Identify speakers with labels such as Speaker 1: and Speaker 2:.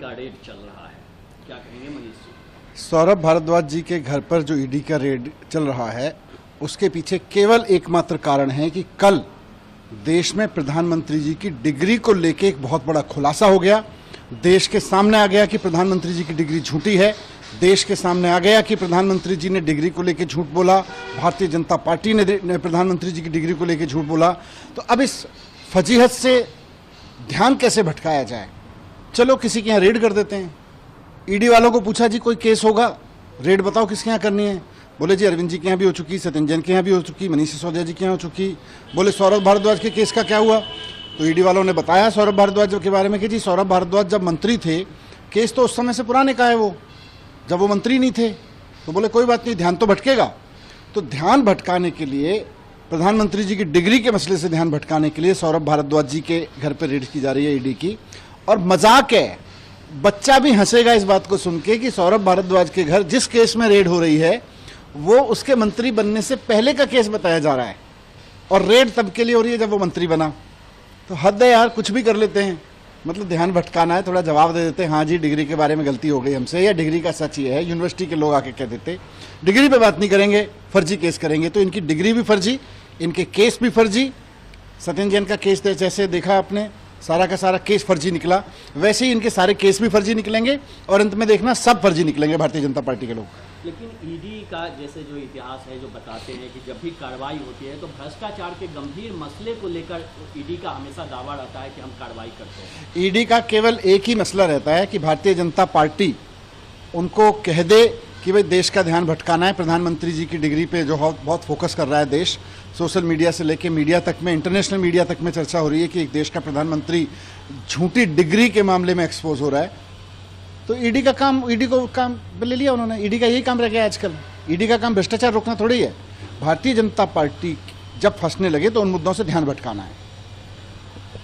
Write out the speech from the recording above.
Speaker 1: का रेड चल रहा है, क्या कहेंगे मनीष जी?
Speaker 2: सौरभ भारद्वाज जी के घर पर जो ईडी का रेड चल रहा है उसके पीछे केवल एकमात्र कारण है कि कल देश में प्रधानमंत्री जी की डिग्री को लेकर एक बहुत बड़ा खुलासा हो गया। देश के सामने आ गया कि प्रधानमंत्री जी की डिग्री झूठी है। देश के सामने आ गया कि प्रधानमंत्री जी ने डिग्री को लेकर झूठ बोला, भारतीय जनता पार्टी ने प्रधानमंत्री जी की डिग्री को लेकर झूठ बोला। तो अब इस फजीहत से ध्यान कैसे भटकाया जाए? चलो किसी के यहाँ रेड कर देते हैं। ईडी वालों को पूछा जी कोई केस होगा, रेड बताओ किसके यहाँ करनी है। बोले जी अरविंद जी के यहाँ भी हो चुकी, सत्येंद्र जैन के यहाँ भी हो चुकी, मनीष सिसोदिया जी के यहाँ हो चुकी। बोले सौरभ भारद्वाज के केस का क्या हुआ? तो ईडी वालों ने बताया सौरभ भारद्वाज के बारे में कि जी सौरभ भारद्वाज जब मंत्री थे, केस तो उस समय से पुराने का है, वो जब वो मंत्री नहीं थे। तो बोले कोई बात नहीं, ध्यान तो भटकेगा। तो ध्यान भटकाने के लिए, प्रधानमंत्री जी की डिग्री के मसले से ध्यान भटकाने के लिए सौरभ भारद्वाज जी के घर पर रेड की जा रही है ईडी की। और मजाक है, बच्चा भी हंसेगा इस बात को सुन के कि सौरभ भारद्वाज के घर जिस केस में रेड हो रही है वो उसके मंत्री बनने से पहले का केस बताया जा रहा है, और रेड तब के लिए हो रही है जब वो मंत्री बना। तो हद है यार, कुछ भी कर लेते हैं। मतलब ध्यान भटकाना है, थोड़ा जवाब दे देते हैं, हाँ जी डिग्री के बारे में गलती हो गई हमसे, या डिग्री का सच ये है। यूनिवर्सिटी के लोग आके कह देते डिग्री पे बात नहीं करेंगे, फर्जी केस करेंगे। तो इनकी डिग्री भी फर्जी, इनके केस भी फर्जी। सत्येंद्र जैन का केस जैसे देखा आपने, सारा का सारा केस फर्जी निकला, वैसे ही इनके सारे केस भी फर्जी निकलेंगे और अंत में देखना सब फर्जी निकलेंगे भारतीय जनता पार्टी के लोग।
Speaker 1: लेकिन ईडी का जैसे जो इतिहास है, जो बताते हैं कि जब भी कार्रवाई होती है तो भ्रष्टाचार के गंभीर मसले को लेकर ईडी का हमेशा दावा रहता है कि हम कार्रवाई करते हैं।
Speaker 2: ईडी का केवल एक ही मसला रहता है कि भारतीय जनता पार्टी उनको कह दे कि भाई देश का ध्यान भटकाना है। प्रधानमंत्री जी की डिग्री पे जो बहुत फोकस कर रहा है देश, सोशल मीडिया से लेके मीडिया तक में, इंटरनेशनल मीडिया तक में चर्चा हो रही है कि एक देश का प्रधानमंत्री झूठी डिग्री के मामले में एक्सपोज हो रहा है। तो ईडी का काम, ईडी को काम ले लिया उन्होंने। ईडी का यही काम रह गया आजकल। ईडी का काम भ्रष्टाचार रोकना थोड़ी है। भारतीय जनता पार्टी जब फंसने लगे तो उन मुद्दों से ध्यान भटकाना है।